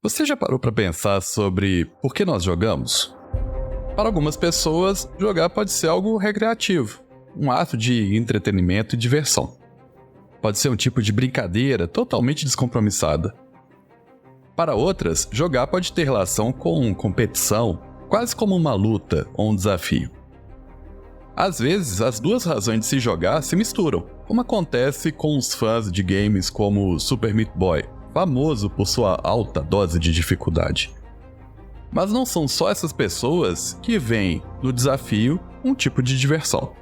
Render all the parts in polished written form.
Você já parou para pensar sobre por que nós jogamos? Para algumas pessoas, jogar pode ser algo recreativo, um ato de entretenimento e diversão. Pode ser um tipo de brincadeira totalmente descompromissada. Para outras, jogar pode ter relação com competição, quase como uma luta ou um desafio. Às vezes, as duas razões de se jogar se misturam, como acontece com os fãs de games como Super Meat Boy, famoso por sua alta dose de dificuldade. Mas não são só essas pessoas que veem no desafio um tipo de diversão.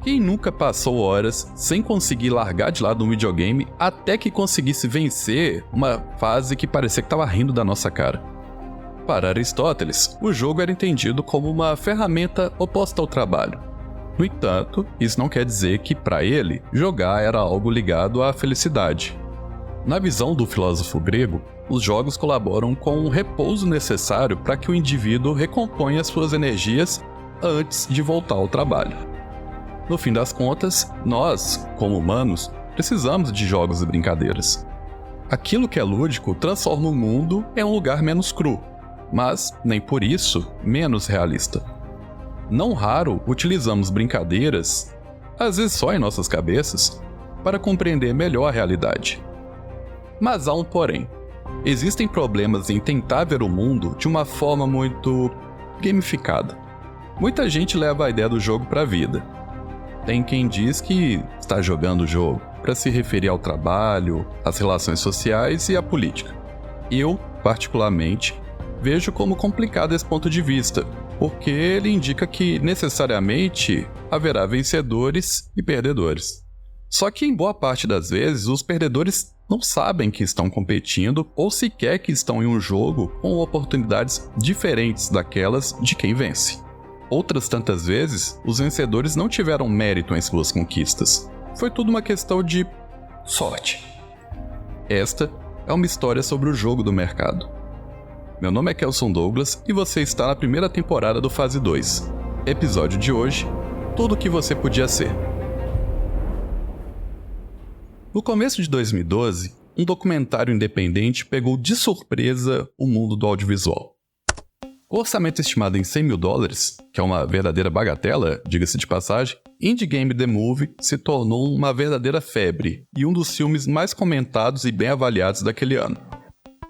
Quem nunca passou horas sem conseguir largar de lado um videogame até que conseguisse vencer uma fase que parecia que estava rindo da nossa cara? Para Aristóteles, o jogo era entendido como uma ferramenta oposta ao trabalho. No entanto, isso não quer dizer que, para ele, jogar era algo ligado à felicidade. Na visão do filósofo grego, os jogos colaboram com o repouso necessário para que o indivíduo recomponha suas energias antes de voltar ao trabalho. No fim das contas, nós, como humanos, precisamos de jogos e brincadeiras. Aquilo que é lúdico transforma o mundo em um lugar menos cru, mas, nem por isso, menos realista. Não raro utilizamos brincadeiras, às vezes só em nossas cabeças, para compreender melhor a realidade. Mas há um porém. Existem problemas em tentar ver o mundo de uma forma muito gamificada. Muita gente leva a ideia do jogo para a vida. Tem quem diz que está jogando o jogo para se referir ao trabalho, às relações sociais e à política. Eu, particularmente, vejo como complicado esse ponto de vista, porque ele indica que necessariamente haverá vencedores e perdedores. Só que em boa parte das vezes, os perdedores não sabem que estão competindo ou sequer que estão em um jogo com oportunidades diferentes daquelas de quem vence. Outras tantas vezes, os vencedores não tiveram mérito em suas conquistas. Foi tudo uma questão de sorte. Esta é uma história sobre o jogo do mercado. Meu nome é Kelson Douglas e você está na primeira temporada do Fase 2. Episódio de hoje: Tudo o que você podia ser. No começo de 2012, um documentário independente pegou de surpresa o mundo do audiovisual. O orçamento estimado em $100 mil, que é uma verdadeira bagatela, diga-se de passagem, Indie Game The Movie se tornou uma verdadeira febre e um dos filmes mais comentados e bem avaliados daquele ano.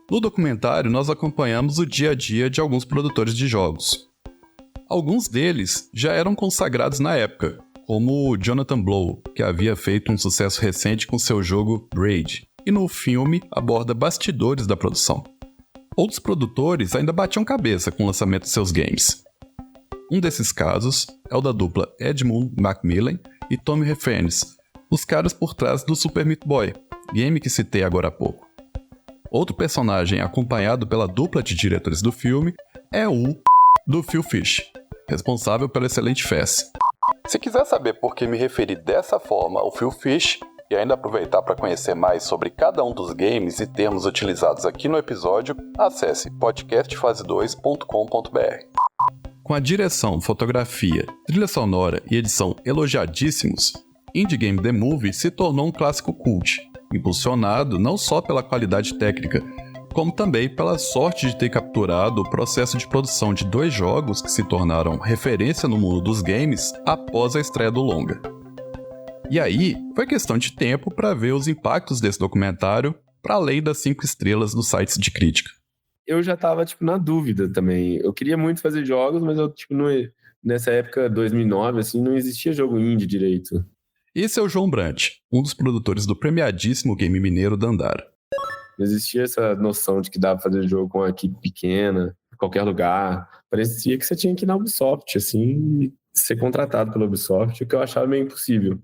No documentário, nós acompanhamos o dia a dia de alguns produtores de jogos. Alguns deles já eram consagrados na época, como o Jonathan Blow, que havia feito um sucesso recente com seu jogo Braid, e no filme aborda bastidores da produção. Outros produtores ainda batiam cabeça com o lançamento de seus games. Um desses casos é o da dupla Edmund Macmillan e Tommy Refenes, os caras por trás do Super Meat Boy, game que citei agora há pouco. Outro personagem acompanhado pela dupla de diretores do filme é o do Phil Fish, responsável pela excelente Fez. Se quiser saber por que me referi dessa forma ao Phil Fish e ainda aproveitar para conhecer mais sobre cada um dos games e termos utilizados aqui no episódio, acesse podcastfase2.com.br. Com a direção, fotografia, trilha sonora e edição elogiadíssimos, Indie Game The Movie se tornou um clássico cult, impulsionado não só pela qualidade técnica, como também pela sorte de ter capturado o processo de produção de 2 jogos que se tornaram referência no mundo dos games após a estreia do longa. E aí, foi questão de tempo para ver os impactos desse documentário para além das 5 estrelas nos sites de crítica. Eu já tava, na dúvida também. Eu queria muito fazer jogos, mas eu, nessa época, 2009, assim, não existia jogo indie direito. Esse é o João Brant, um dos produtores do premiadíssimo game mineiro Dandara. Não existia essa noção de que dava pra fazer jogo com uma equipe pequena, em qualquer lugar. Parecia que você tinha que ir na Ubisoft, assim, e ser contratado pela Ubisoft, o que eu achava meio impossível.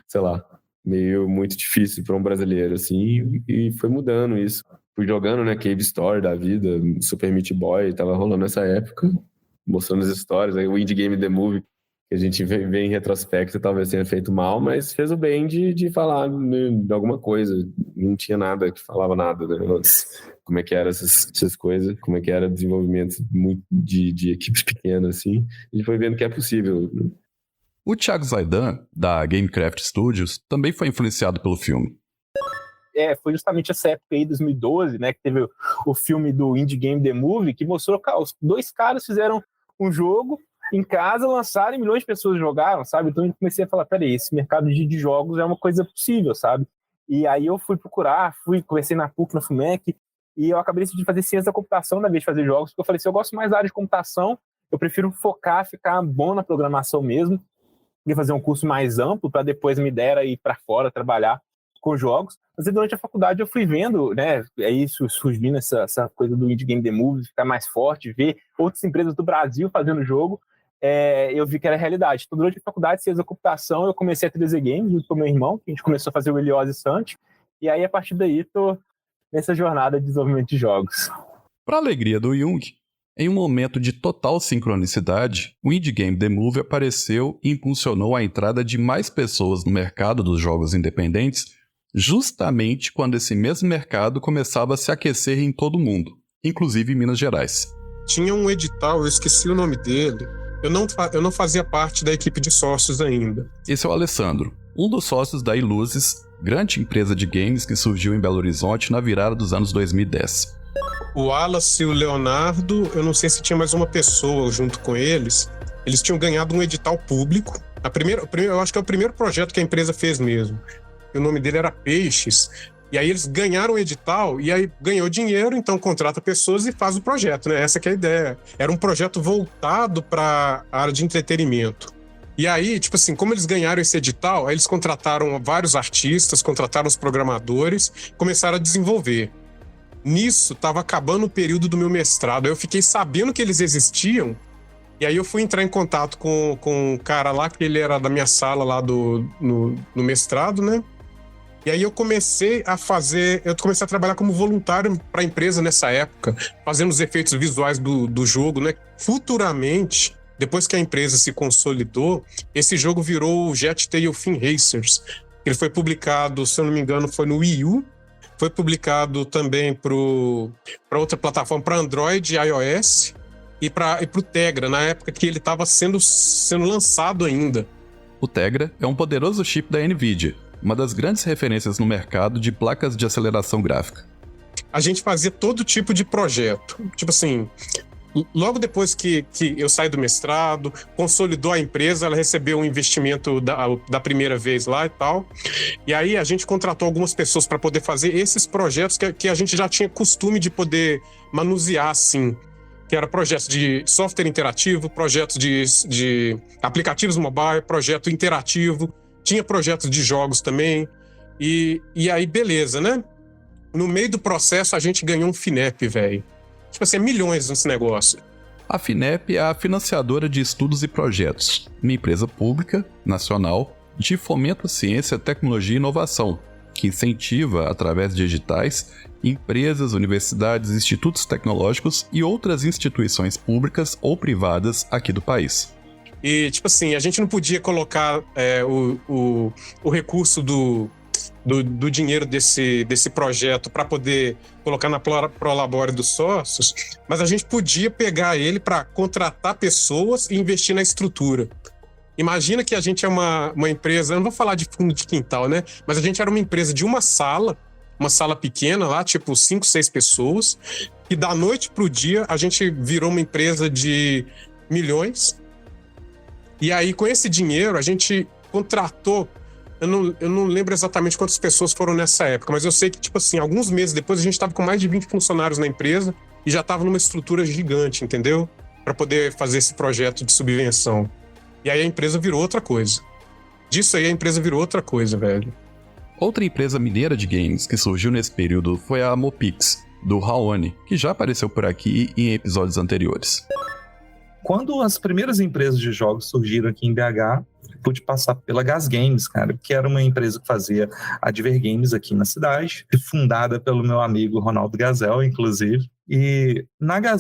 Sei lá, meio muito difícil para um brasileiro, assim, e foi mudando isso. Fui jogando, Cave Story da vida, Super Meat Boy, tava rolando nessa época, mostrando as histórias, aí o Indie Game The Movie, que a gente vê em retrospecto, talvez tenha feito mal, mas fez o bem de falar de alguma coisa. Não tinha nada que falava nada, como é que eram essas coisas, como é que era o desenvolvimento de equipes pequenas, assim. A gente foi vendo que é possível. O Thiago Zaidan, da Gamecraft Studios, também foi influenciado pelo filme. foi justamente essa época aí, 2012, né, que teve o filme do Indie Game The Movie, que mostrou que os dois caras fizeram um jogo em casa, lançaram e milhões de pessoas jogaram, sabe? Então eu comecei a falar, peraí, esse mercado de jogos é uma coisa possível, sabe? E aí eu fui procurar, conversei na PUC, na FUMEC, e eu acabei decidindo fazer ciência da computação na vez de fazer jogos, porque eu falei, se eu gosto mais da área de computação, eu prefiro focar, ficar bom na programação mesmo, e fazer um curso mais amplo, para depois me der ir para fora, trabalhar com jogos. Mas durante a faculdade eu fui vendo, né, isso surgindo, essa coisa do Indie Game The Movie, ficar mais forte, ver outras empresas do Brasil fazendo jogo, eu vi que era realidade. Então, durante a faculdade de ciência da computação, eu comecei a 3D Games junto com meu irmão, que a gente começou a fazer o Helios e Sante, e aí, a partir daí, tô nessa jornada de desenvolvimento de jogos. Para a alegria do Jung, em um momento de total sincronicidade, o Indie Game The Movie apareceu e impulsionou a entrada de mais pessoas no mercado dos jogos independentes, justamente quando esse mesmo mercado começava a se aquecer em todo o mundo, inclusive em Minas Gerais. Tinha um edital, eu esqueci o nome dele. Eu não fazia parte da equipe de sócios ainda. Esse é o Alessandro, um dos sócios da Iluzes, grande empresa de games que surgiu em Belo Horizonte na virada dos anos 2010. O Wallace e o Leonardo, eu não sei se tinha mais uma pessoa junto com eles. Eles tinham ganhado um edital público. Eu acho que é o primeiro projeto que a empresa fez mesmo. O nome dele era Peixes. E aí eles ganharam o edital, e aí ganhou dinheiro, então contrata pessoas e faz o projeto, né? Essa que é a ideia. Era um projeto voltado para a área de entretenimento. E aí, tipo assim, como eles ganharam esse edital, aí eles contrataram vários artistas, contrataram os programadores, começaram a desenvolver. Nisso, estava acabando o período do meu mestrado. Aí eu fiquei sabendo que eles existiam, e aí eu fui entrar em contato com um cara lá, que ele era da minha sala lá no mestrado, né? E aí eu comecei a trabalhar como voluntário para a empresa nessa época, fazendo os efeitos visuais do jogo, né? Futuramente, depois que a empresa se consolidou, esse jogo virou o Jet Tail Fin Racers. Ele foi publicado, se eu não me engano, foi no Wii U, foi publicado também para outra plataforma, para Android e iOS, e para o Tegra, na época que ele estava sendo lançado ainda. O Tegra é um poderoso chip da NVIDIA, uma das grandes referências no mercado de placas de aceleração gráfica. A gente fazia todo tipo de projeto. Tipo assim, logo depois que eu saí do mestrado, consolidou a empresa, ela recebeu um investimento da primeira vez lá e tal. E aí a gente contratou algumas pessoas para poder fazer esses projetos que a gente já tinha costume de poder manusear, assim. Que era projetos de software interativo, projetos de aplicativos mobile, projeto interativo. Tinha projetos de jogos também, e aí beleza, né? No meio do processo a gente ganhou um FINEP, velho. Tipo assim, milhões nesse negócio. A FINEP é a financiadora de estudos e projetos, uma empresa pública, nacional, de fomento à ciência, tecnologia e inovação, que incentiva, através de editais, empresas, universidades, institutos tecnológicos e outras instituições públicas ou privadas aqui do país. E, tipo assim, a gente não podia colocar o recurso do dinheiro desse projeto para poder colocar na Prolabore dos sócios, mas a gente podia pegar ele para contratar pessoas e investir na estrutura. Imagina que a gente é uma empresa, eu não vou falar de fundo de quintal, né? Mas a gente era uma empresa de uma sala pequena lá, tipo 5, 6 pessoas, e da noite pro dia a gente virou uma empresa de milhões. E aí, com esse dinheiro, a gente contratou... Eu não lembro exatamente quantas pessoas foram nessa época, mas eu sei que, tipo assim, alguns meses depois, a gente estava com mais de 20 funcionários na empresa e já estava numa estrutura gigante, entendeu? Para poder fazer esse projeto de subvenção. E aí a empresa virou outra coisa. Disso aí, a empresa virou outra coisa, velho. Outra empresa mineira de games que surgiu nesse período foi a Mopix, do Raoni, que já apareceu por aqui em episódios anteriores. Quando as primeiras empresas de jogos surgiram aqui em BH, pude passar pela Gas Games, cara, que era uma empresa que fazia Adver Games aqui na cidade, fundada pelo meu amigo Ronaldo Gazel, inclusive. E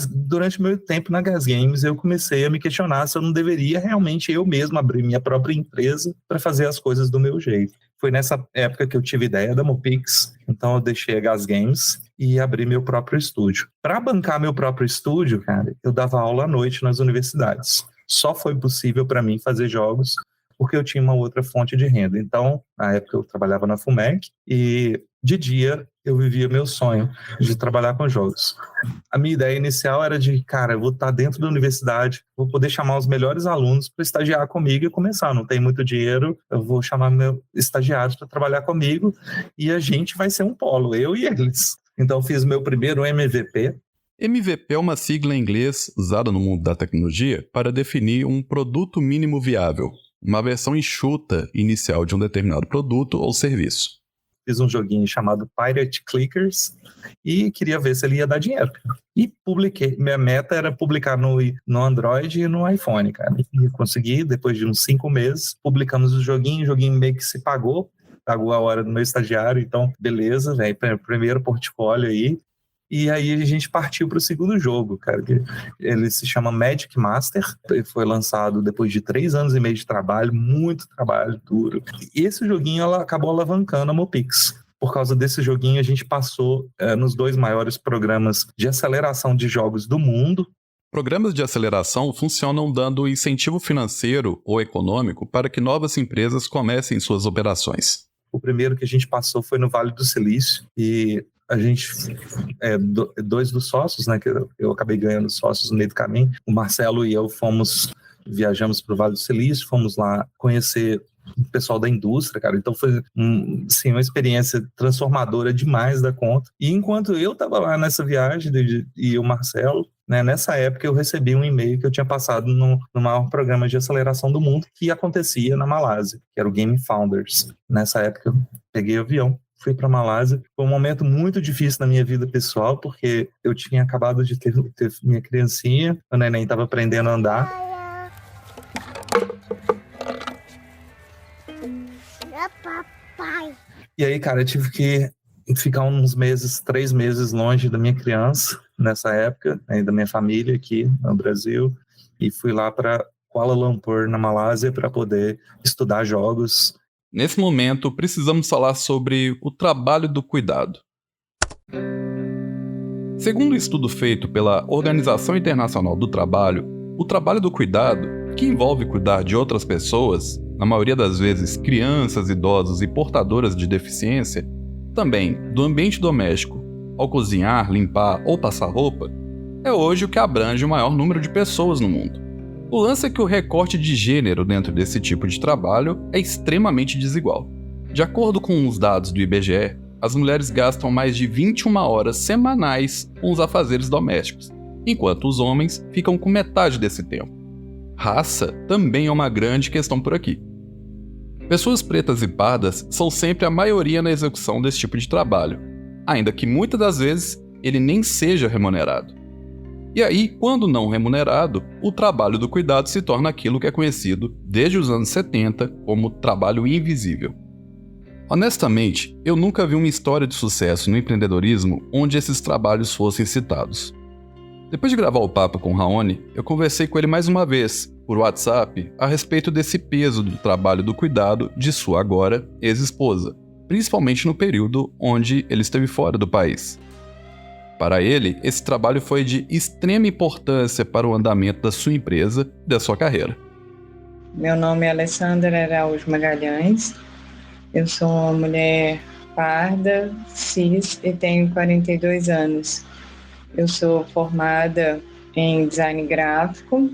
durante o meu tempo na Gas Games, eu comecei a me questionar se eu não deveria realmente eu mesmo abrir minha própria empresa para fazer as coisas do meu jeito. Foi nessa época que eu tive ideia da Mopix, então eu deixei a Gas Games e abri meu próprio estúdio. Para bancar meu próprio estúdio, cara, eu dava aula à noite nas universidades. Só foi possível para mim fazer jogos porque eu tinha uma outra fonte de renda. Então, na época eu trabalhava na FUMEC e De dia, eu vivia meu sonho de trabalhar com jogos. A minha ideia inicial era de, cara, eu vou estar dentro da universidade, vou poder chamar os melhores alunos para estagiar comigo e começar. Não tem muito dinheiro, eu vou chamar meus estagiários para trabalhar comigo e a gente vai ser um polo, eu e eles. Então, fiz meu primeiro MVP. MVP é uma sigla em inglês usada no mundo da tecnologia para definir um produto mínimo viável, uma versão enxuta inicial de um determinado produto ou serviço. Fiz um joguinho chamado Pirate Clickers e queria ver se ele ia dar dinheiro. E publiquei. Minha meta era publicar no Android e no iPhone, cara. E consegui, depois de uns 5 meses, publicamos o joguinho meio que se pagou a hora do meu estagiário, então beleza, velho, primeiro portfólio aí. E aí a gente partiu para o segundo jogo, cara. Ele se chama Magic Master. Ele foi lançado depois de 3 anos e meio de trabalho, muito trabalho duro. E esse joguinho acabou alavancando a Mopix. Por causa desse joguinho, a gente passou nos 2 maiores programas de aceleração de jogos do mundo. Programas de aceleração funcionam dando incentivo financeiro ou econômico para que novas empresas comecem suas operações. O primeiro que a gente passou foi no Vale do Silício e a gente, 2 dos sócios, né, que eu acabei ganhando sócios no meio do caminho, o Marcelo e eu viajamos para o Vale do Silício, fomos lá conhecer o pessoal da indústria, cara, então foi uma experiência transformadora demais da conta. E enquanto eu estava lá nessa viagem, e o Marcelo, né, nessa época eu recebi um e-mail que eu tinha passado no maior programa de aceleração do mundo, que acontecia na Malásia, que era o Game Founders. Nessa época eu peguei o avião, fui para a Malásia. Foi um momento muito difícil na minha vida pessoal, porque eu tinha acabado de ter minha criancinha, o neném estava aprendendo a andar. E aí, cara, eu tive que ficar uns meses, 3 meses longe da minha criança, nessa época, né, da minha família aqui no Brasil, e fui lá para Kuala Lumpur, na Malásia, para poder estudar jogos. Nesse momento, precisamos falar sobre o trabalho do cuidado. Segundo um estudo feito pela Organização Internacional do Trabalho, o trabalho do cuidado, que envolve cuidar de outras pessoas, na maioria das vezes crianças, idosos e portadoras de deficiência, também do ambiente doméstico, ao cozinhar, limpar ou passar roupa, é hoje o que abrange o maior número de pessoas no mundo. O lance é que o recorte de gênero dentro desse tipo de trabalho é extremamente desigual. De acordo com os dados do IBGE, as mulheres gastam mais de 21 horas semanais com os afazeres domésticos, enquanto os homens ficam com metade desse tempo. Raça também é uma grande questão por aqui. Pessoas pretas e pardas são sempre a maioria na execução desse tipo de trabalho, ainda que muitas das vezes ele nem seja remunerado. E aí, quando não remunerado, o trabalho do cuidado se torna aquilo que é conhecido desde os anos 70 como trabalho invisível. Honestamente, eu nunca vi uma história de sucesso no empreendedorismo onde esses trabalhos fossem citados. Depois de gravar o papo com o Raoni, eu conversei com ele mais uma vez, por WhatsApp, a respeito desse peso do trabalho do cuidado de sua agora ex-esposa, principalmente no período onde ele esteve fora do país. Para ele, esse trabalho foi de extrema importância para o andamento da sua empresa e da sua carreira. Meu nome é Alessandra Araújo Magalhães. Eu sou uma mulher parda, cis e tenho 42 anos. Eu sou formada em design gráfico,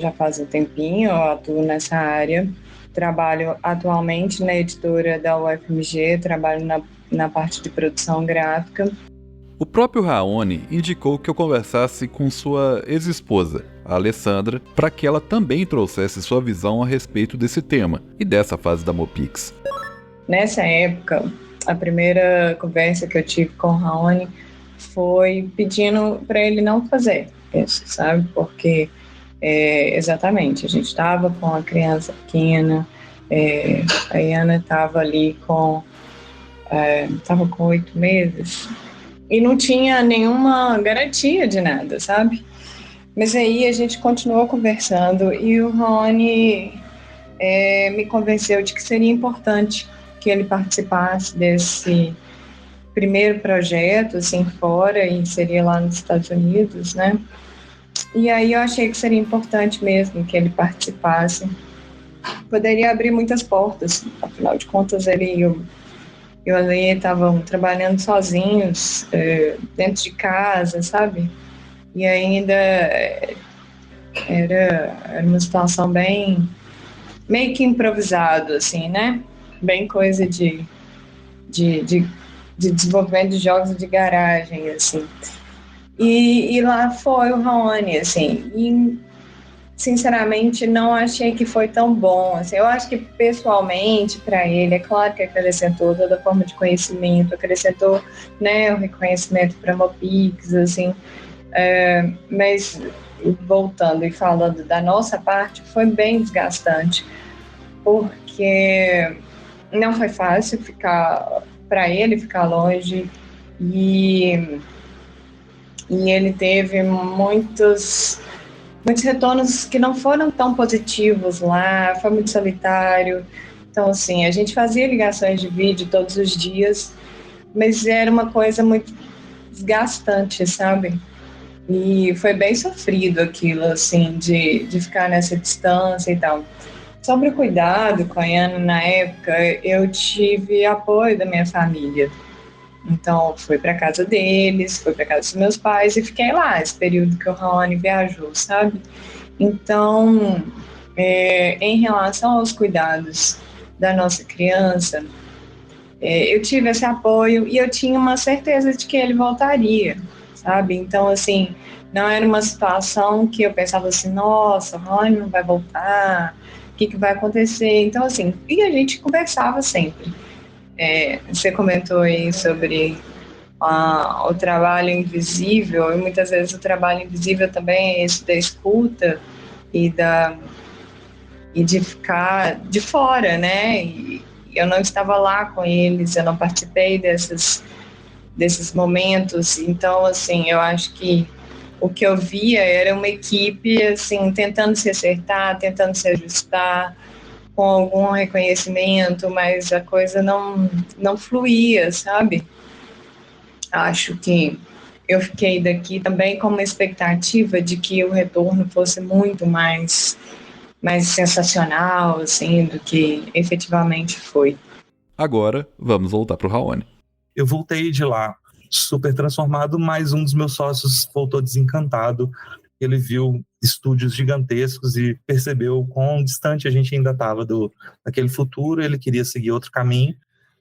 já faz um tempinho, eu atuo nessa área. Trabalho atualmente na editora da UFMG, trabalho na parte de produção gráfica. O próprio Raoni indicou que eu conversasse com sua ex-esposa, a Alessandra, para que ela também trouxesse sua visão a respeito desse tema e dessa fase da Mopix. Nessa época, a primeira conversa que eu tive com o Raoni foi pedindo para ele não fazer isso, sabe? Porque, exatamente, a gente estava com a criança pequena, a Iana estava ali estava com 8 meses, e não tinha nenhuma garantia de nada, sabe? Mas aí a gente continuou conversando e o Rony me convenceu de que seria importante que ele participasse desse primeiro projeto, assim, fora, e seria lá nos Estados Unidos, né? E aí eu achei que seria importante mesmo que ele participasse. Poderia abrir muitas portas, afinal de contas eu e o Ale estavam trabalhando sozinhos, dentro de casa, sabe? E ainda era uma situação bem, meio que improvisado, assim, né? Bem coisa de desenvolvimento de jogos de garagem, assim. E lá foi o Raoni, assim, e sinceramente não achei que foi tão bom, assim. Eu acho que pessoalmente para ele, é claro que acrescentou toda a forma de conhecimento, acrescentou, né, o reconhecimento para Mopix, assim, mas voltando e falando da nossa parte, foi bem desgastante, porque não foi fácil para ele ficar longe, e ele teve muitos retornos que não foram tão positivos lá, foi muito solitário. Então, assim, a gente fazia ligações de vídeo todos os dias, mas era uma coisa muito desgastante, sabe? E foi bem sofrido aquilo, assim, de ficar nessa distância e tal. Sobre o cuidado com a Ana, na época, eu tive apoio da minha família. Então, fui para casa deles, fui para casa dos meus pais e fiquei lá, esse período que o Raoni viajou, sabe? Então, em relação aos cuidados da nossa criança, eu tive esse apoio e eu tinha uma certeza de que ele voltaria, sabe? Então, assim, não era uma situação que eu pensava assim, nossa, o Raoni não vai voltar, o que vai acontecer? Então, assim, e a gente conversava sempre. Você comentou aí sobre o trabalho invisível, e muitas vezes o trabalho invisível também é esse da escuta e de ficar de fora, né? E eu não estava lá com eles, eu não participei desses momentos, então, assim, eu acho que o que eu via era uma equipe, assim, tentando se acertar, tentando se ajustar, com algum reconhecimento, mas a coisa não fluía, sabe? Acho que eu fiquei daqui também com uma expectativa de que o retorno fosse muito mais sensacional, assim, do que efetivamente foi. Agora, vamos voltar pro Raoni. Eu voltei de lá super transformado, mas um dos meus sócios voltou desencantado. Ele viu estúdios gigantescos e percebeu quão distante a gente ainda estava daquele futuro. Ele queria seguir outro caminho,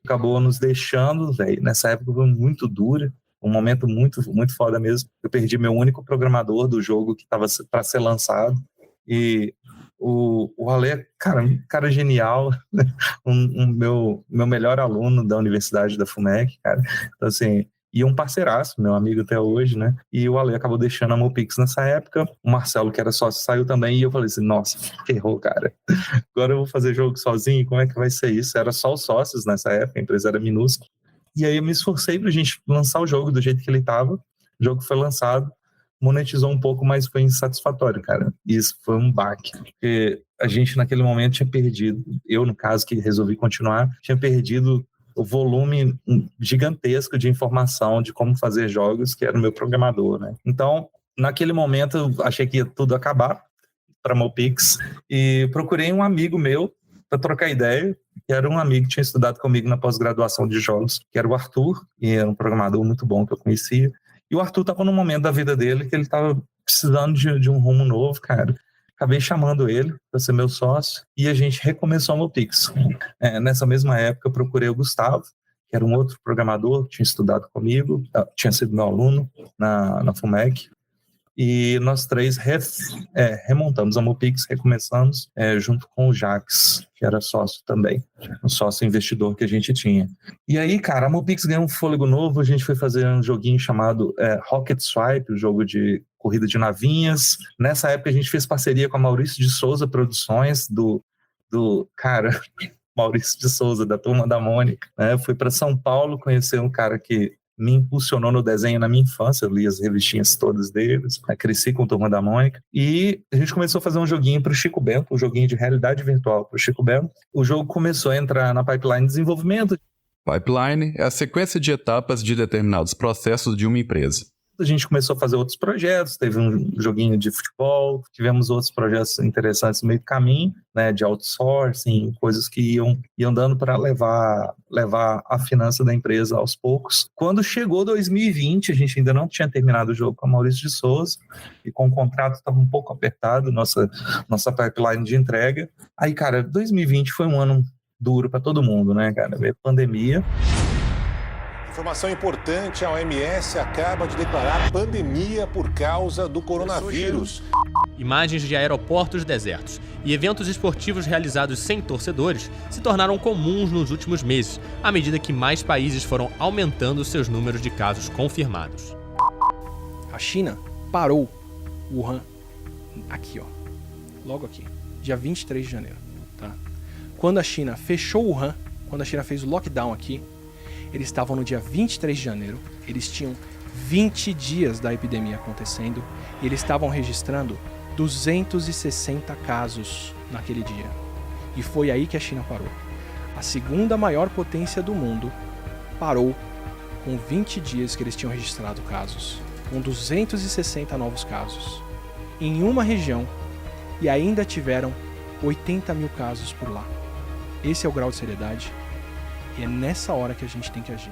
acabou nos deixando, velho. Nessa época foi muito dura, um momento muito, muito foda mesmo. Eu perdi meu único programador do jogo que estava para ser lançado, e o Ale, cara genial, meu melhor aluno da Universidade da FUMEC, cara. Então, assim, e um parceiraço, meu amigo até hoje, né? E o Ale acabou deixando a Mopix nessa época. O Marcelo, que era sócio, saiu também. E eu falei assim, nossa, ferrou, cara. Agora eu vou fazer jogo sozinho, como é que vai ser isso? Era só os sócios nessa época, a empresa era minúscula. E aí eu me esforcei pra gente lançar o jogo do jeito que ele tava. O jogo foi lançado, monetizou um pouco, mas foi insatisfatório, cara. Isso foi um baque. Porque a gente, naquele momento, tinha perdido, eu, no caso, que resolvi continuar, tinha perdido o volume gigantesco de informação de como fazer jogos, que era o meu programador, né? Então, naquele momento, eu achei que ia tudo acabar para Mopix e procurei um amigo meu para trocar ideia, que era um amigo que tinha estudado comigo na pós-graduação de jogos, que era o Arthur, e era um programador muito bom que eu conhecia. E o Arthur estava num momento da vida dele que ele estava precisando de um rumo novo, cara. Acabei chamando ele para ser meu sócio e a gente recomeçou a Mopix. Nessa mesma época, eu procurei o Gustavo, que era um outro programador que tinha estudado comigo, tinha sido meu aluno na FUMEC. E nós três remontamos a Mopix, recomeçamos junto com o Jax, que era sócio também, um sócio investidor que a gente tinha. E aí, cara, a Mopix ganhou um fôlego novo, a gente foi fazer um joguinho chamado Rocket Swipe, um jogo de corrida de navinhas. Nessa época a gente fez parceria com a Maurício de Souza Produções, do cara, Maurício de Souza, da Turma da Mônica. Fui para São Paulo conhecer um cara que me impulsionou no desenho na minha infância, eu li as revistinhas todas deles, cresci com a Turma da Mônica, e a gente começou a fazer um joguinho para o Chico Bento, um joguinho de realidade virtual para o Chico Bento. O jogo começou a entrar na pipeline de desenvolvimento. Pipeline é a sequência de etapas de determinados processos de uma empresa. a gente começou a fazer outros projetos, teve um joguinho de futebol, tivemos outros projetos interessantes no meio do caminho, né, de outsourcing, coisas que iam dando para levar a finança da empresa aos poucos. Quando chegou 2020, a gente ainda não tinha terminado o jogo com a Maurício de Souza, e com o contrato estava um pouco apertado, nossa pipeline de entrega. Aí, cara, 2020 foi um ano duro para todo mundo, né, cara? Veio pandemia. Informação importante, a OMS acaba de declarar pandemia por causa do coronavírus. Imagens de aeroportos desertos e eventos esportivos realizados sem torcedores se tornaram comuns nos últimos meses, à medida que mais países foram aumentando seus números de casos confirmados. A China parou Wuhan aqui, ó, logo aqui, dia 23 de janeiro, tá? Quando a China fechou Wuhan, quando a China fez o lockdown aqui, eles estavam no dia 23 de janeiro, eles tinham 20 dias da epidemia acontecendo e eles estavam registrando 260 casos naquele dia. E foi aí que a China parou. A segunda maior potência do mundo parou com 20 dias que eles tinham registrado casos, com 260 novos casos em uma região, e ainda tiveram 80 mil casos por lá. Esse é o grau de seriedade. E é nessa hora que a gente tem que agir.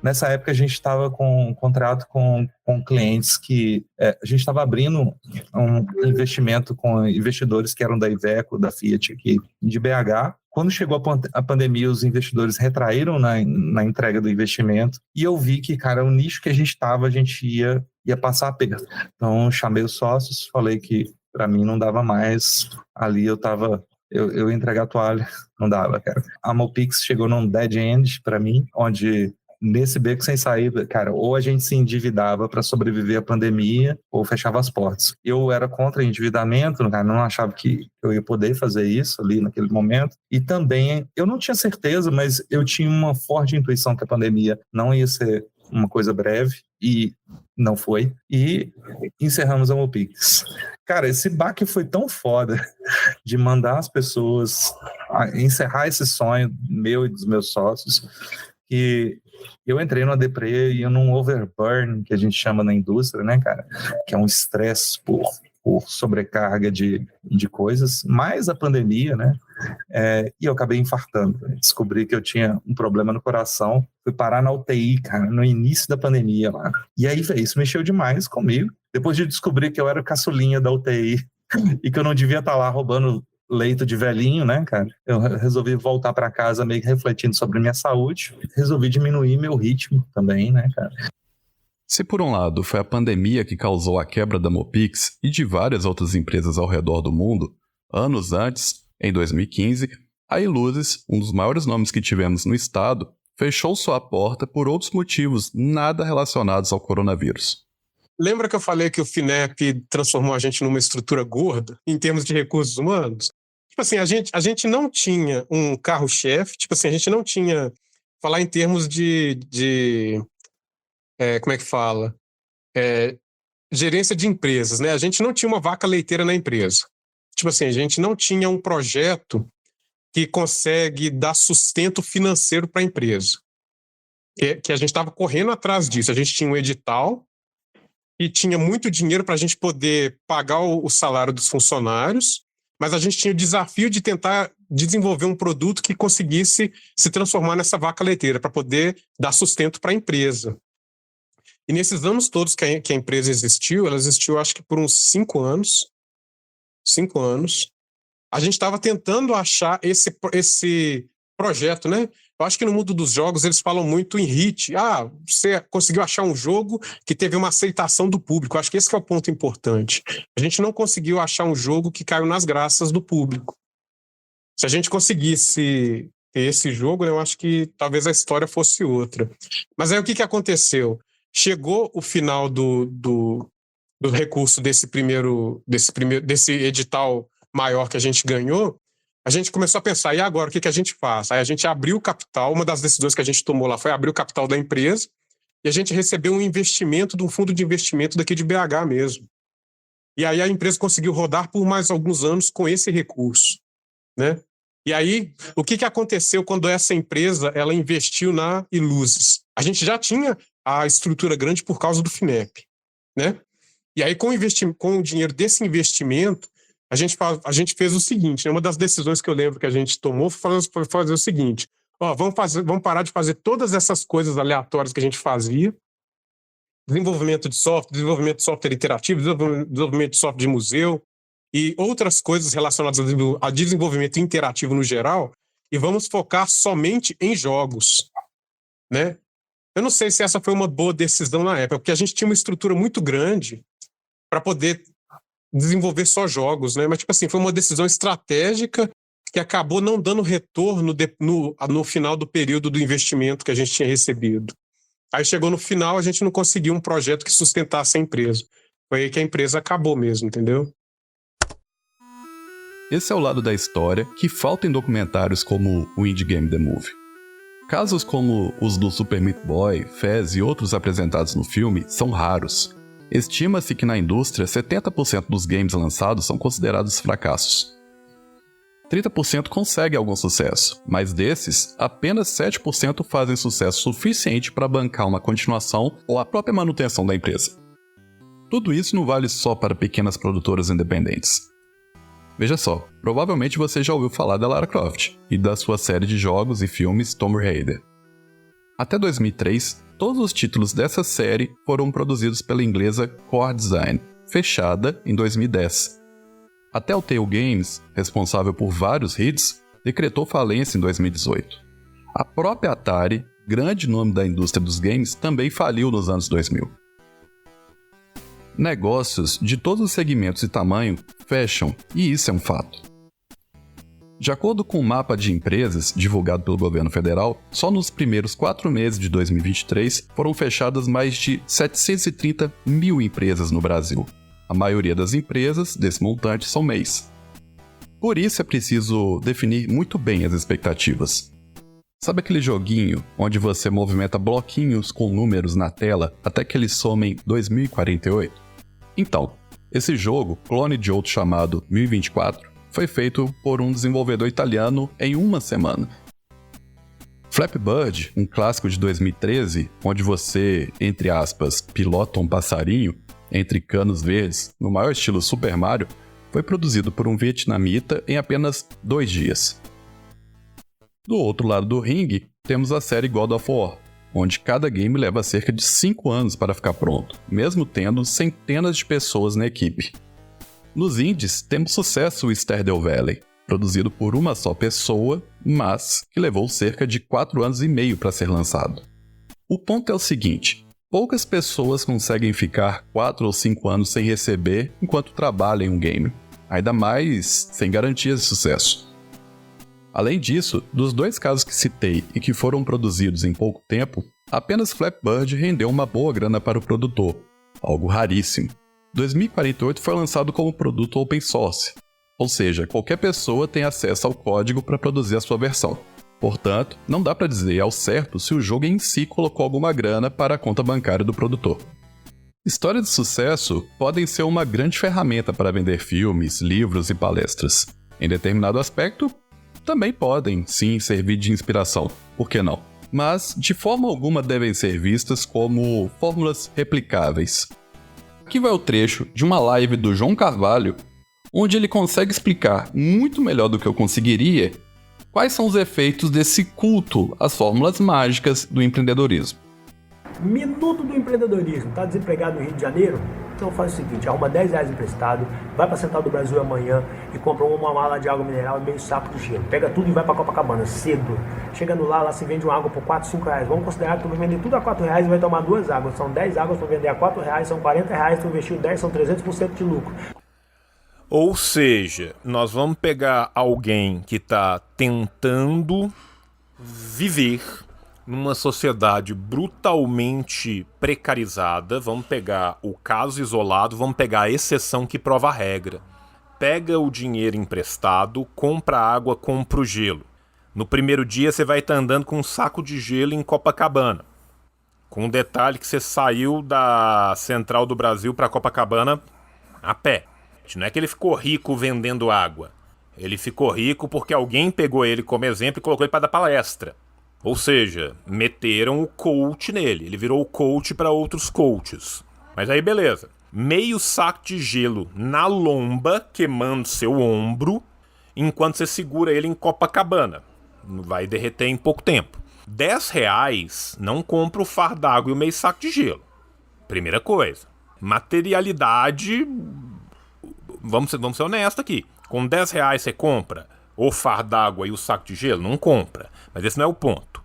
Nessa época a gente estava com um contrato com clientes que a gente estava abrindo um investimento com investidores que eram da Iveco, da Fiat aqui de BH. Quando chegou a pandemia, os investidores retraíram na entrega do investimento e eu vi que, cara, o nicho que a gente estava, a gente ia passar aperto. Então, chamei os sócios, falei que para mim não dava mais. Ali eu ia entregar a toalha, não dava, cara. A Mopix chegou num dead end para mim, onde nesse beco sem saída, cara, ou a gente se endividava para sobreviver à pandemia, ou fechava as portas. Eu era contra endividamento, cara, não achava que eu ia poder fazer isso ali naquele momento. E também, eu não tinha certeza, mas eu tinha uma forte intuição que a pandemia não ia ser uma coisa breve, e não foi. E encerramos a Mopix. Cara, esse baque foi tão foda de mandar as pessoas encerrar esse sonho meu e dos meus sócios, que eu entrei numa deprê e num overburn, que a gente chama na indústria, né, cara? Que é um estresse por sobrecarga de coisas, mais a pandemia, né? E eu acabei infartando. Descobri que eu tinha um problema no coração. Fui parar na UTI, cara, no início da pandemia lá. E aí, velho, isso mexeu demais comigo. Depois de descobrir que eu era caçulinha da UTI e que eu não devia estar lá roubando leito de velhinho, né, cara? Eu resolvi voltar para casa meio que refletindo sobre minha saúde. Resolvi diminuir meu ritmo também, né, cara? Se por um lado foi a pandemia que causou a quebra da Mopix e de várias outras empresas ao redor do mundo, anos antes, em 2015, a Iluzes, um dos maiores nomes que tivemos no estado, fechou sua porta por outros motivos nada relacionados ao coronavírus. Lembra que eu falei que o FINEP transformou a gente numa estrutura gorda em termos de recursos humanos? Tipo assim, a gente não tinha um carro-chefe, tipo assim, a gente não tinha, falar em termos como é que fala? Gerência de empresas, né? A gente não tinha uma vaca leiteira na empresa. Tipo assim, a gente não tinha um projeto que consegue dar sustento financeiro para a empresa. Que a gente estava correndo atrás disso. A gente tinha um edital e tinha muito dinheiro para a gente poder pagar o salário dos funcionários, mas a gente tinha o desafio de tentar desenvolver um produto que conseguisse se transformar nessa vaca leiteira para poder dar sustento para a empresa. E nesses anos todos que a empresa existiu, ela existiu acho que por uns 5 anos. 5 anos. A gente estava tentando achar esse projeto, né? Eu acho que no mundo dos jogos eles falam muito em hit. Você conseguiu achar um jogo que teve uma aceitação do público. Eu acho que esse que é o ponto importante. A gente não conseguiu achar um jogo que caiu nas graças do público. Se a gente conseguisse ter esse jogo, eu acho que talvez a história fosse outra. Mas aí o que aconteceu? Chegou o final do recurso desse edital maior que a gente ganhou, a gente começou a pensar, e agora, o que a gente faz? Aí a gente abriu o capital, uma das decisões que a gente tomou lá foi abrir o capital da empresa, e a gente recebeu um investimento de um fundo de investimento daqui de BH mesmo. E aí a empresa conseguiu rodar por mais alguns anos com esse recurso, né? E aí, o que aconteceu quando essa empresa ela investiu na Iluzes? A gente já tinha a estrutura grande por causa do FINEP, né? E aí, com o dinheiro desse investimento, a gente fez o seguinte, né? Uma das decisões que eu lembro que a gente tomou foi fazer o seguinte: vamos parar de fazer todas essas coisas aleatórias que a gente fazia, desenvolvimento de software interativo, desenvolvimento de software de museu e outras coisas relacionadas a desenvolvimento interativo no geral, e vamos focar somente em jogos, né? Eu não sei se essa foi uma boa decisão na época, porque a gente tinha uma estrutura muito grande para poder desenvolver só jogos, né? Mas, tipo assim, foi uma decisão estratégica que acabou não dando retorno no final do período do investimento que a gente tinha recebido. Aí chegou no final, a gente não conseguiu um projeto que sustentasse a empresa. Foi aí que a empresa acabou mesmo, entendeu? Esse é o lado da história que falta em documentários como o Indie Game The Movie. Casos como os do Super Meat Boy, Fez e outros apresentados no filme são raros. Estima-se que na indústria 70% dos games lançados são considerados fracassos. 30% conseguem algum sucesso, mas desses, apenas 7% fazem sucesso suficiente para bancar uma continuação ou a própria manutenção da empresa. Tudo isso não vale só para pequenas produtoras independentes. Veja só, provavelmente você já ouviu falar da Lara Croft e da sua série de jogos e filmes Tomb Raider. Até 2003, todos os títulos dessa série foram produzidos pela inglesa Core Design, fechada em 2010. A Telltale Games, responsável por vários hits, decretou falência em 2018. A própria Atari, grande nome da indústria dos games, também faliu nos anos 2000. Negócios de todos os segmentos e tamanho fecham, e isso é um fato. De acordo com o mapa de empresas divulgado pelo governo federal, só nos primeiros 4 meses de 2023 foram fechadas mais de 730 mil empresas no Brasil. A maioria das empresas desse montante são MEIs. Por isso é preciso definir muito bem as expectativas. Sabe aquele joguinho onde você movimenta bloquinhos com números na tela até que eles somem 2048? Então, esse jogo, clone de outro chamado 1024, foi feito por um desenvolvedor italiano em uma semana. Flappy Bird, um clássico de 2013, onde você, entre aspas, pilota um passarinho entre canos verdes, no maior estilo Super Mario, foi produzido por um vietnamita em apenas 2 dias. Do outro lado do ringue, temos a série God of War, onde cada game leva cerca de 5 anos para ficar pronto, mesmo tendo centenas de pessoas na equipe. Nos indies, temos sucesso o Stardew Valley, produzido por uma só pessoa, mas que levou cerca de 4 anos e meio para ser lançado. O ponto é o seguinte: poucas pessoas conseguem ficar 4 ou 5 anos sem receber enquanto trabalham em um game, ainda mais sem garantias de sucesso. Além disso, dos 2 casos que citei e que foram produzidos em pouco tempo, apenas Flappy Bird rendeu uma boa grana para o produtor, algo raríssimo. 2048 foi lançado como produto open source, ou seja, qualquer pessoa tem acesso ao código para produzir a sua versão. Portanto, não dá para dizer ao certo se o jogo em si colocou alguma grana para a conta bancária do produtor. Histórias de sucesso podem ser uma grande ferramenta para vender filmes, livros e palestras. Em determinado aspecto, também podem, sim, servir de inspiração, por que não? Mas, de forma alguma, devem ser vistas como fórmulas replicáveis. Aqui vai o trecho de uma live do João Carvalho, onde ele consegue explicar muito melhor do que eu conseguiria quais são os efeitos desse culto às fórmulas mágicas do empreendedorismo. Minuto do empreendedorismo. Tá desempregado no Rio de Janeiro? Então faz o seguinte, arruma R$10 emprestado, vai para a Central do Brasil amanhã e compra uma mala de água mineral e meio saco de gelo. Pega tudo e vai para Copacabana, cedo. Chegando lá se vende uma água por R$4, R$5. Vamos considerar que tu vai vender tudo a R$4 e vai tomar 2 águas. São 10 águas para vender a R$4, são R$40, tu investiu 10, são 300% de lucro. Ou seja, nós vamos pegar alguém que está tentando viver numa sociedade brutalmente precarizada, vamos pegar o caso isolado, vamos pegar a exceção que prova a regra. Pega o dinheiro emprestado, compra água, compra o gelo. No primeiro dia você vai estar andando com um saco de gelo em Copacabana. Com o detalhe que você saiu da Central do Brasil para Copacabana a pé. Não é que ele ficou rico vendendo água. Ele ficou rico porque alguém pegou ele como exemplo e colocou ele para dar palestra. Ou seja, meteram o coach nele. Ele virou o coach para outros coaches. Mas aí beleza. Meio saco de gelo na lomba, queimando seu ombro, enquanto você segura ele em Copacabana. Vai derreter em pouco tempo. R$10 não compra o fardo d'água e o meio saco de gelo. Primeira coisa. Materialidade... Vamos ser honestos aqui. Com R$10 você compra o fardo d'água e o saco de gelo? Não compra. Mas esse não é o ponto.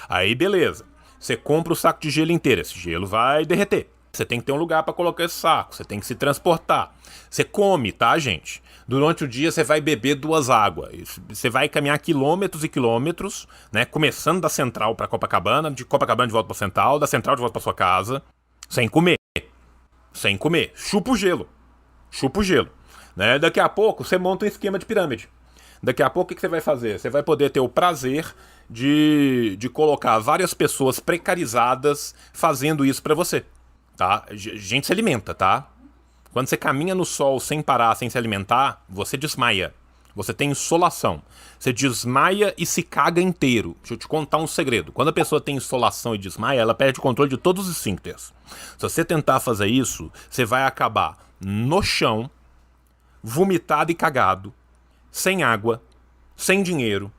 Aí beleza. Você compra o saco de gelo inteiro. Esse gelo vai derreter. Você tem que ter um lugar para colocar esse saco. Você tem que se transportar. Você come, tá, gente? Durante o dia você vai beber 2 águas. Você vai caminhar quilômetros e quilômetros, né? Começando da Central para Copacabana, de Copacabana de volta para Central, da Central de volta para sua casa, sem comer. Sem comer. Chupa o gelo. Chupa o gelo. Né? Daqui a pouco você monta um esquema de pirâmide. Daqui a pouco o que você vai fazer? Você vai poder ter o prazer de colocar várias pessoas precarizadas fazendo isso para você. Tá? Gente se alimenta, tá? Quando você caminha no sol sem parar, sem se alimentar, você desmaia. Você tem insolação. Você desmaia e se caga inteiro. Deixa eu te contar um segredo. Quando a pessoa tem insolação e desmaia, ela perde o controle de todos os esfíncteres. Se você tentar fazer isso, você vai acabar no chão, vomitado e cagado, sem água, sem dinheiro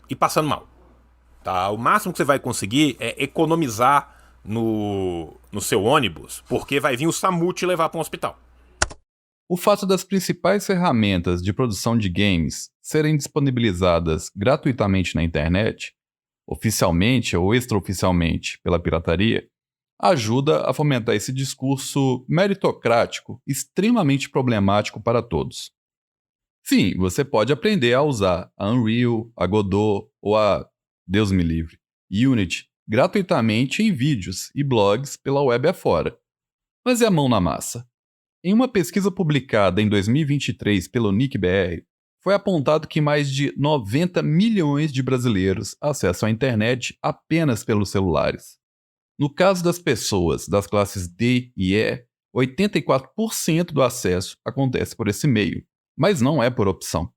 e passando mal. Tá? O máximo que você vai conseguir é economizar no seu ônibus, porque vai vir o SAMU te levar para um hospital. O fato das principais ferramentas de produção de games serem disponibilizadas gratuitamente na internet, oficialmente ou extraoficialmente pela pirataria, ajuda a fomentar esse discurso meritocrático extremamente problemático para todos. Sim, você pode aprender a usar a Unreal, a Godot ou a, Deus me livre, Unity gratuitamente em vídeos e blogs pela web afora. Mas é a mão na massa. Em uma pesquisa publicada em 2023 pelo NIC-BR, foi apontado que mais de 90 milhões de brasileiros acessam a internet apenas pelos celulares. No caso das pessoas das classes D e E, 84% do acesso acontece por esse meio, mas não é por opção.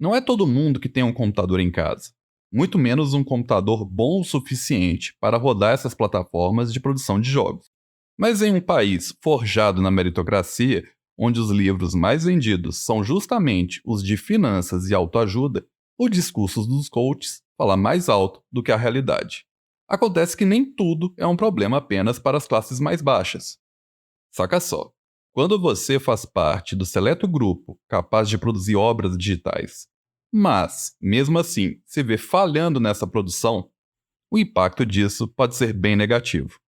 Não é todo mundo que tem um computador em casa, muito menos um computador bom o suficiente para rodar essas plataformas de produção de jogos. Mas em um país forjado na meritocracia, onde os livros mais vendidos são justamente os de finanças e autoajuda, os discursos dos coaches falam mais alto do que a realidade. Acontece que nem tudo é um problema apenas para as classes mais baixas. Saca só, quando você faz parte do seleto grupo capaz de produzir obras digitais, mas, mesmo assim, se vê falhando nessa produção, o impacto disso pode ser bem negativo.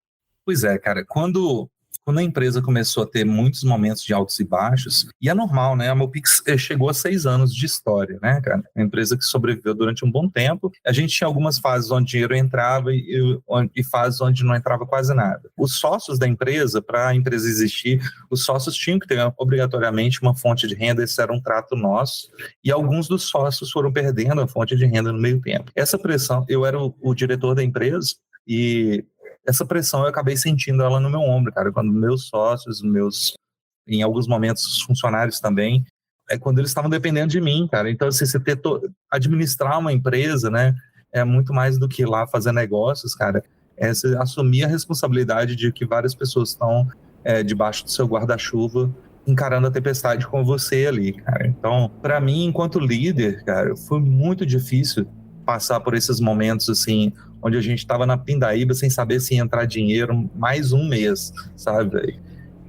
Pois é, cara, quando a empresa começou a ter muitos momentos de altos e baixos, e é normal, né? A Mopix chegou a 6 anos de história, né, cara? É uma empresa que sobreviveu durante um bom tempo. A gente tinha algumas fases onde dinheiro entrava e fases onde não entrava quase nada. Os sócios da empresa, para a empresa existir, os sócios tinham que ter obrigatoriamente uma fonte de renda, esse era um trato nosso, e alguns dos sócios foram perdendo a fonte de renda no meio tempo. Essa pressão, eu era o diretor da empresa, e essa pressão eu acabei sentindo ela no meu ombro, cara, quando meus sócios, em alguns momentos, os funcionários também, quando eles estavam dependendo de mim, cara. Então, assim, administrar uma empresa, né, é muito mais do que ir lá fazer negócios, cara. É você assumir a responsabilidade de que várias pessoas estão debaixo do seu guarda-chuva, encarando a tempestade com você ali, cara. Então, para mim, enquanto líder, cara, foi muito difícil passar por esses momentos, assim, onde a gente estava na pindaíba sem saber se ia entrar dinheiro mais um mês, sabe?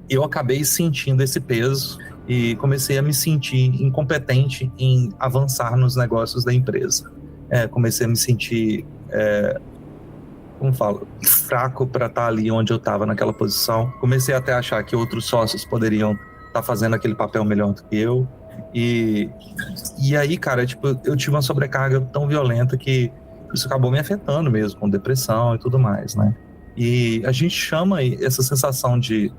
Eu acabei sentindo esse peso e comecei a me sentir incompetente em avançar nos negócios da empresa. Comecei a me sentir, fraco para estar ali onde eu estava naquela posição. Comecei até a achar que outros sócios poderiam estar fazendo aquele papel melhor do que eu. E aí, cara, eu tive uma sobrecarga tão violenta que isso acabou me afetando mesmo, com depressão e tudo mais, né? E a gente chama essa sensação de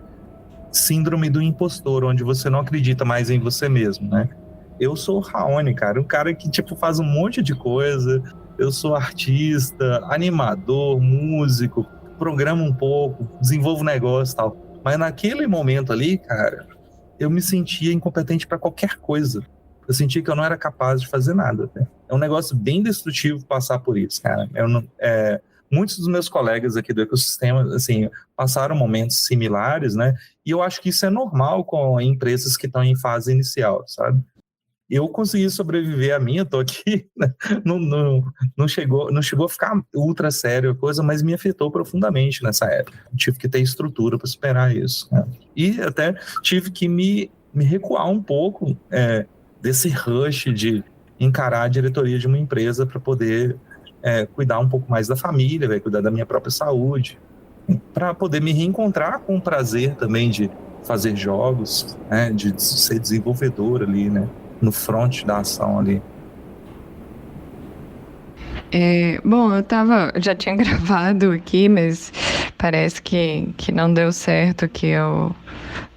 síndrome do impostor, onde você não acredita mais em você mesmo, né? Eu sou o Raoni, cara, um cara que, faz um monte de coisa. Eu sou artista, animador, músico, programo um pouco, desenvolvo negócio e tal. Mas naquele momento ali, cara, eu me sentia incompetente para qualquer coisa. Eu sentia que eu não era capaz de fazer nada, né? É um negócio bem destrutivo passar por isso, cara. Muitos dos meus colegas aqui do ecossistema, assim, passaram momentos similares, né? E eu acho que isso é normal com empresas que estão em fase inicial, sabe? Eu consegui sobreviver a minha, tô aqui, né? Não chegou a ficar ultra sério a coisa, mas me afetou profundamente nessa época. Eu tive que ter estrutura para superar isso, né? E até tive que me recuar um pouco desse rush de encarar a diretoria de uma empresa para poder cuidar um pouco mais da família, cuidar da minha própria saúde, para poder me reencontrar com o prazer também de fazer jogos, né? De ser desenvolvedor ali, né? No front da ação ali. Bom, já tinha gravado aqui, mas parece que não deu certo aqui a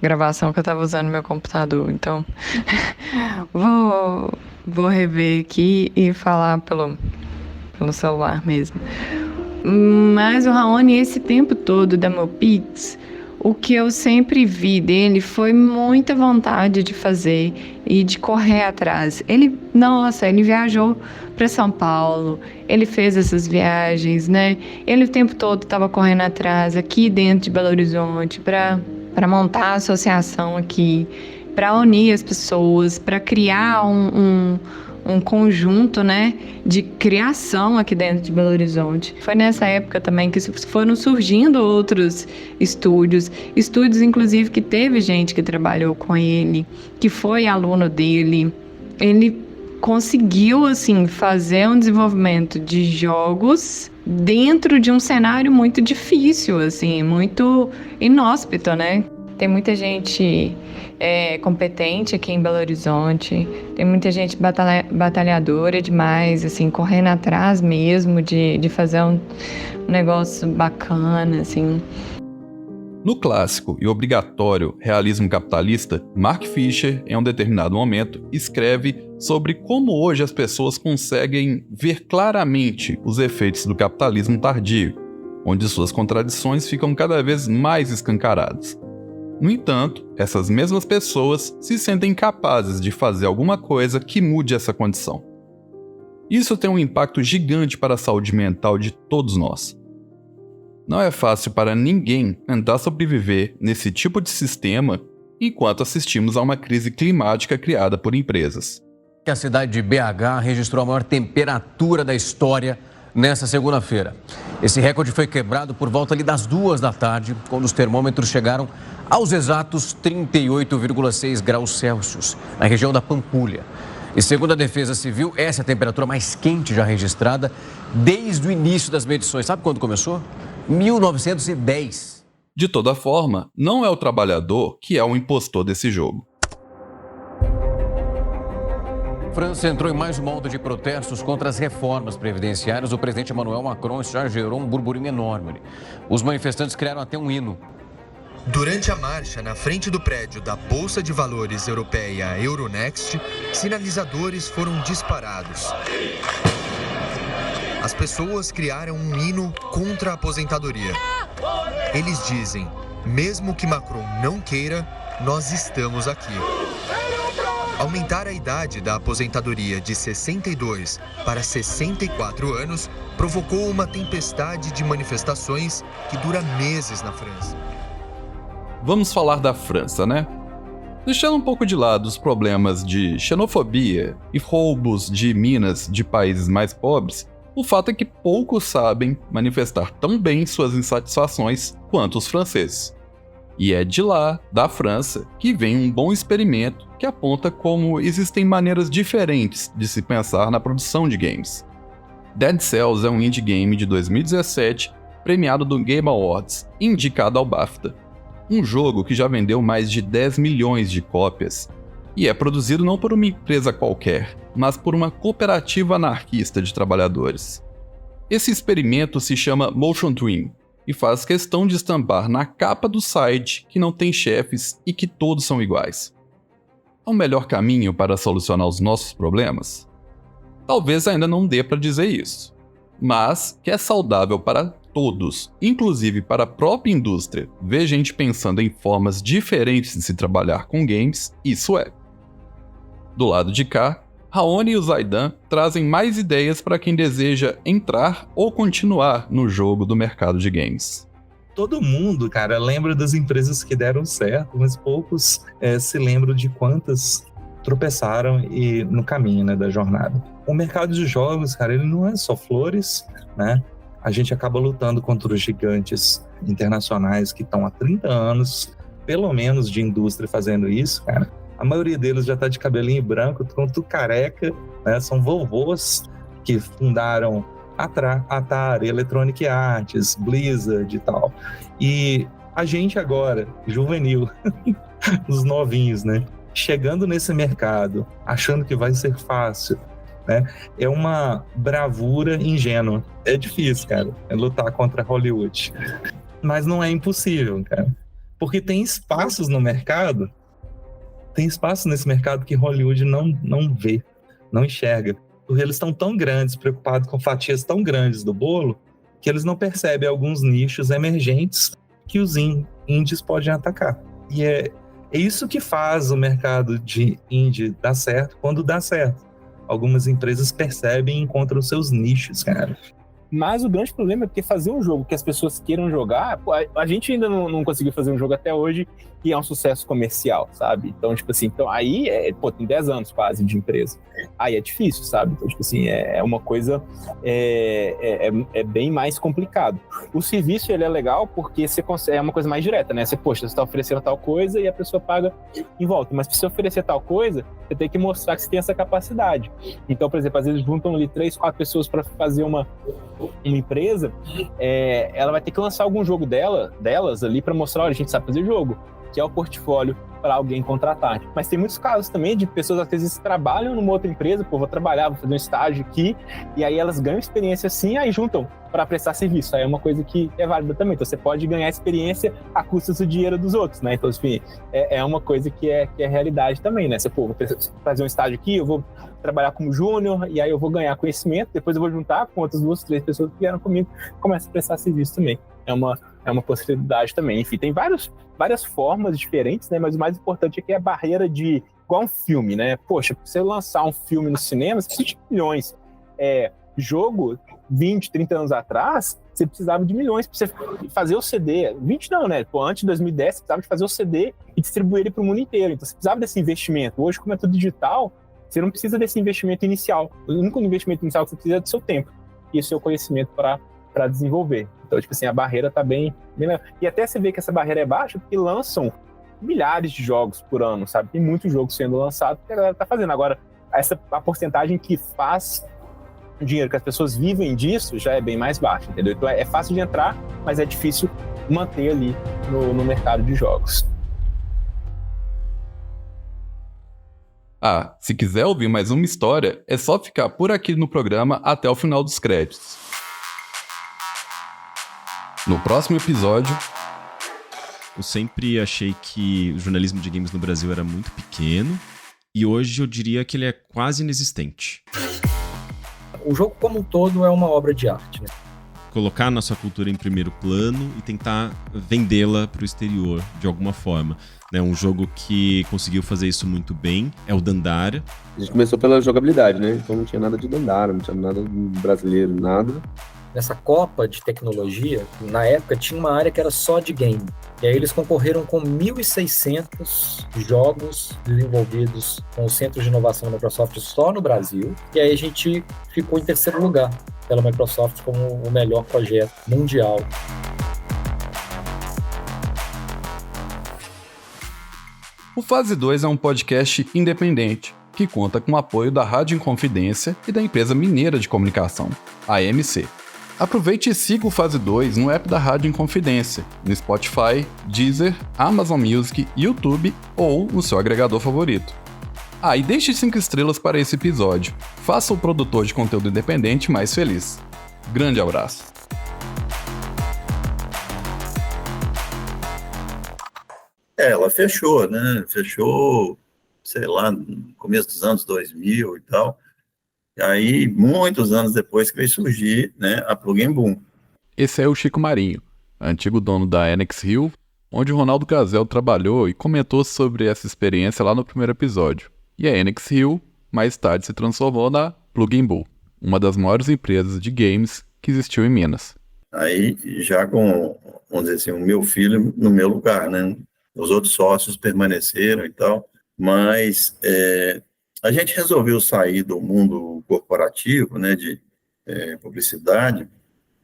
gravação que eu estava usando no meu computador. Então, vou rever aqui e falar pelo celular mesmo. Mas o Raoni, esse tempo todo da Mopix, o que eu sempre vi dele foi muita vontade de fazer e de correr atrás. Ele viajou para São Paulo, ele fez essas viagens, né? Ele o tempo todo estava correndo atrás aqui dentro de Belo Horizonte para montar a associação aqui, para unir as pessoas, para criar um conjunto, né, de criação aqui dentro de Belo Horizonte. Foi nessa época também que foram surgindo outros estúdios inclusive que teve gente que trabalhou com ele, que foi aluno dele. Ele conseguiu, assim, fazer um desenvolvimento de jogos dentro de um cenário muito difícil, assim, muito inóspito, né? Tem muita gente competente aqui em Belo Horizonte, tem muita gente batalhadora demais, assim, correndo atrás mesmo de fazer um negócio bacana, assim. No clássico e obrigatório realismo capitalista, Mark Fisher, em um determinado momento, escreve sobre como hoje as pessoas conseguem ver claramente os efeitos do capitalismo tardio, onde suas contradições ficam cada vez mais escancaradas. No entanto, essas mesmas pessoas se sentem capazes de fazer alguma coisa que mude essa condição. Isso tem um impacto gigante para a saúde mental de todos nós. Não é fácil para ninguém tentar sobreviver nesse tipo de sistema enquanto assistimos a uma crise climática criada por empresas. A cidade de BH registrou a maior temperatura da história nessa segunda-feira. Esse recorde foi quebrado por volta ali das 2 da tarde, quando os termômetros chegaram aos exatos 38,6 graus Celsius, na região da Pampulha. E segundo a Defesa Civil, essa é a temperatura mais quente já registrada desde o início das medições. Sabe quando começou? 1910. De toda forma, não é o trabalhador que é o impostor desse jogo. A França entrou em mais uma onda de protestos contra as reformas previdenciárias. O presidente Emmanuel Macron já gerou um burburinho enorme. Os manifestantes criaram até um hino. Durante a marcha na frente do prédio da Bolsa de Valores Europeia Euronext, sinalizadores foram disparados. As pessoas criaram um hino contra a aposentadoria. Eles dizem, mesmo que Macron não queira, nós estamos aqui. Aumentar a idade da aposentadoria de 62 para 64 anos provocou uma tempestade de manifestações que dura meses na França. Vamos falar da França, né? Deixando um pouco de lado os problemas de xenofobia e roubos de minas de países mais pobres, o fato é que poucos sabem manifestar tão bem suas insatisfações quanto os franceses. E é de lá, da França, que vem um bom experimento que aponta como existem maneiras diferentes de se pensar na produção de games. Dead Cells é um indie game de 2017, premiado do Game Awards e indicado ao BAFTA. Um jogo que já vendeu mais de 10 milhões de cópias e é produzido não por uma empresa qualquer, mas por uma cooperativa anarquista de trabalhadores. Esse experimento se chama Motion Twin e faz questão de estampar na capa do site que não tem chefes e que todos são iguais. É o melhor caminho para solucionar os nossos problemas? Talvez ainda não dê para dizer isso, mas que é saudável para todos, inclusive para a própria indústria, ver gente pensando em formas diferentes de se trabalhar com games, isso é. Do lado de cá, Raoni e o Zaidan trazem mais ideias para quem deseja entrar ou continuar no jogo do mercado de games. Todo mundo, cara, lembra das empresas que deram certo, mas poucos se lembram de quantas tropeçaram no caminho, né, da jornada. O mercado de jogos, cara, ele não é só flores, né? A gente acaba lutando contra os gigantes internacionais que estão há 30 anos, pelo menos, de indústria fazendo isso, cara. A maioria deles já tá de cabelinho branco, tudo careca, né? São vovôs que fundaram Atari, Electronic Arts, Blizzard e tal. E a gente agora, juvenil, os novinhos, né? Chegando nesse mercado, achando que vai ser fácil, né? É uma bravura ingênua. É difícil, cara, lutar contra Hollywood. Mas não é impossível, cara. Porque tem espaços no mercado, tem espaço nesse mercado que Hollywood não vê, não enxerga. Porque eles estão tão grandes, preocupados com fatias tão grandes do bolo, que eles não percebem alguns nichos emergentes que os indies podem atacar. E é isso que faz o mercado de indie dar certo quando dá certo. Algumas empresas percebem e encontram seus nichos, cara. Mas o grande problema é porque fazer um jogo que as pessoas queiram jogar, pô, a gente ainda não conseguiu fazer um jogo até hoje que é um sucesso comercial, sabe? Então, tipo assim, aí tem 10 anos quase de empresa. Aí é difícil, sabe? Então, tipo assim, é uma coisa bem mais complicado. O serviço, ele é legal porque você consegue, é uma coisa mais direta, né? Você está oferecendo tal coisa e a pessoa paga em volta. Mas se você oferecer tal coisa, você tem que mostrar que você tem essa capacidade. Então, por exemplo, às vezes juntam ali 3, 4 pessoas para fazer uma empresa, ela vai ter que lançar algum jogo delas ali para mostrar, olha, a gente sabe fazer jogo, que é o portfólio para alguém contratar. Mas tem muitos casos também de pessoas às vezes trabalham numa outra empresa, vou trabalhar, vou fazer um estágio aqui, e aí elas ganham experiência assim, aí juntam para prestar serviço. Aí é uma coisa que é válida também. Então você pode ganhar experiência a custa do dinheiro dos outros, né? Então, enfim, é uma coisa que é realidade também, né? Você, vou fazer um estágio aqui, eu vou trabalhar como júnior, e aí eu vou ganhar conhecimento, depois eu vou juntar com outras 2, 3 pessoas que vieram comigo e começo a prestar serviço também. É uma possibilidade também. Enfim, tem várias formas diferentes, né? Mas o mais importante é que é a barreira de... Igual um filme, né? Poxa, pra você lançar um filme no cinema, você precisa de milhões. Jogo, 20, 30 anos atrás, você precisava de milhões para você fazer o CD. 20 não, né? Antes de 2010, você precisava de fazer o CD e distribuir ele para o mundo inteiro. Então, você precisava desse investimento. Hoje, como é tudo digital, você não precisa desse investimento inicial. O único investimento inicial que você precisa é do seu tempo e o seu conhecimento para desenvolver. Então, tipo assim, a barreira tá bem... E até você vê que essa barreira é baixa porque lançam milhares de jogos por ano, sabe? Tem muito jogo sendo lançado que a galera tá fazendo. Agora, a porcentagem que faz dinheiro, que as pessoas vivem disso, já é bem mais baixa, entendeu? Então, é fácil de entrar, mas é difícil manter ali no mercado de jogos. Se quiser ouvir mais uma história, é só ficar por aqui no programa até o final dos créditos. No próximo episódio... Eu sempre achei que o jornalismo de games no Brasil era muito pequeno, e hoje eu diria que ele é quase inexistente. O jogo como um todo é uma obra de arte, né? Colocar nossa cultura em primeiro plano e tentar vendê-la para o exterior de alguma forma. Um jogo que conseguiu fazer isso muito bem é o Dandara. A gente começou pela jogabilidade, né? Então não tinha nada de Dandara, não tinha nada brasileiro, nada. Nessa Copa de Tecnologia, na época tinha uma área que era só de game. E aí eles concorreram com 1.600 jogos desenvolvidos com o Centro de Inovação da Microsoft só no Brasil. E aí a gente ficou em terceiro lugar pela Microsoft como o melhor projeto mundial. O Fase 2 é um podcast independente, que conta com o apoio da Rádio Inconfidência e da empresa mineira de comunicação, a AMC. Aproveite e siga o Fase 2 no app da Rádio Inconfidência, no Spotify, Deezer, Amazon Music, YouTube ou no seu agregador favorito. E deixe 5 estrelas para esse episódio. Faça o produtor de conteúdo independente mais feliz. Grande abraço. Ela fechou, né? Fechou, sei lá, no começo dos anos 2000 e tal. E aí, muitos anos depois que veio surgir, né, a Plug & Boom. Esse é o Chico Marinho, antigo dono da Annex Hill, onde o Ronaldo Gazel trabalhou e comentou sobre essa experiência lá no primeiro episódio. E a Annex Hill mais tarde se transformou na Plug and Bull, uma das maiores empresas de games que existiu em Minas. Aí, já com, vamos dizer assim, o meu filho no meu lugar, né? Os outros sócios permaneceram e tal, mas a gente resolveu sair do mundo corporativo, né, de publicidade,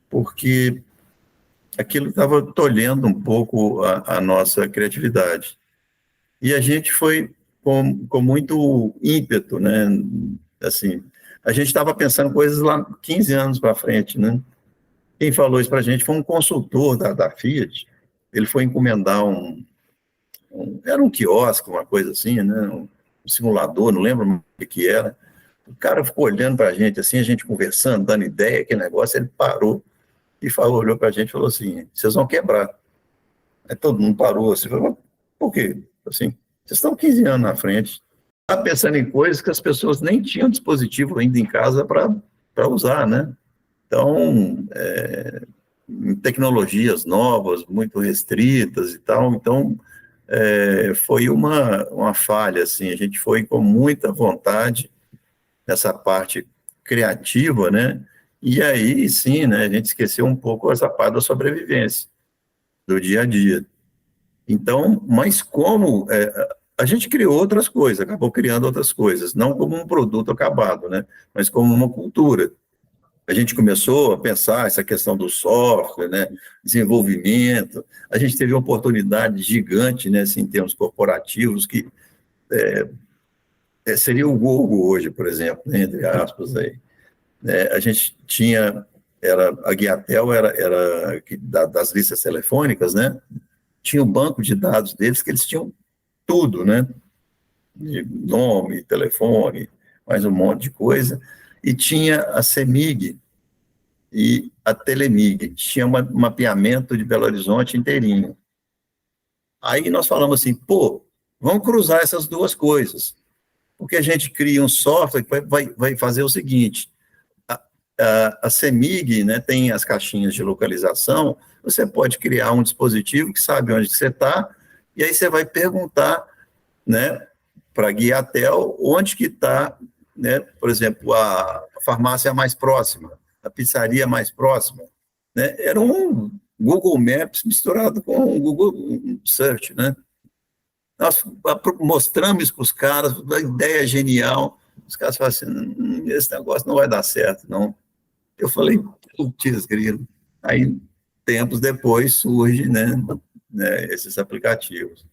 porque aquilo estava tolhendo um pouco a nossa criatividade. E a gente foi com muito ímpeto, né? Assim, a gente estava pensando coisas lá 15 anos para frente, né? Quem falou isso para a gente foi um consultor da Fiat. Ele foi encomendar era um quiosque, uma coisa assim, né? Um simulador, não lembro o que era. O cara ficou olhando para a gente conversando, dando ideia, que negócio, ele parou e olhou para a gente e falou assim, vocês vão quebrar. Aí todo mundo parou assim, falou, por quê? Assim, vocês estão 15 anos na frente, está pensando em coisas que as pessoas nem tinham dispositivo ainda em casa para usar, né? Então, tecnologias novas, muito restritas e tal, então foi uma falha, assim, a gente foi com muita vontade nessa parte criativa, né? E aí, sim, né, a gente esqueceu um pouco essa parte da sobrevivência, do dia a dia. Então, mas como a gente criou outras coisas, acabou criando outras coisas, não como um produto acabado, né, mas como uma cultura. A gente começou a pensar essa questão do software, né, desenvolvimento, a gente teve uma oportunidade gigante, né, assim, em termos corporativos, que seria o Google hoje, por exemplo, né, entre aspas, aí. A gente tinha, a Guiatel era das listas telefônicas, né, tinha um banco de dados deles que eles tinham tudo, né, de nome, telefone, mais um monte de coisa, e tinha a CEMIG e a Telemig, tinha um mapeamento de Belo Horizonte inteirinho. Aí nós falamos assim, vamos cruzar essas duas coisas, porque a gente cria um software que vai fazer o seguinte, a CEMIG, né, tem as caixinhas de localização, você pode criar um dispositivo que sabe onde você está, e aí você vai perguntar, né, para a Guiatel onde que está, né, por exemplo, a farmácia mais próxima, a pizzaria mais próxima, né, era um Google Maps misturado com o Google Search, né. Nós mostramos para os caras, a ideia genial, os caras falam assim, esse negócio não vai dar certo, não. Eu falei, putz, grilo. Aí, tempos depois, surge, né, esses aplicativos.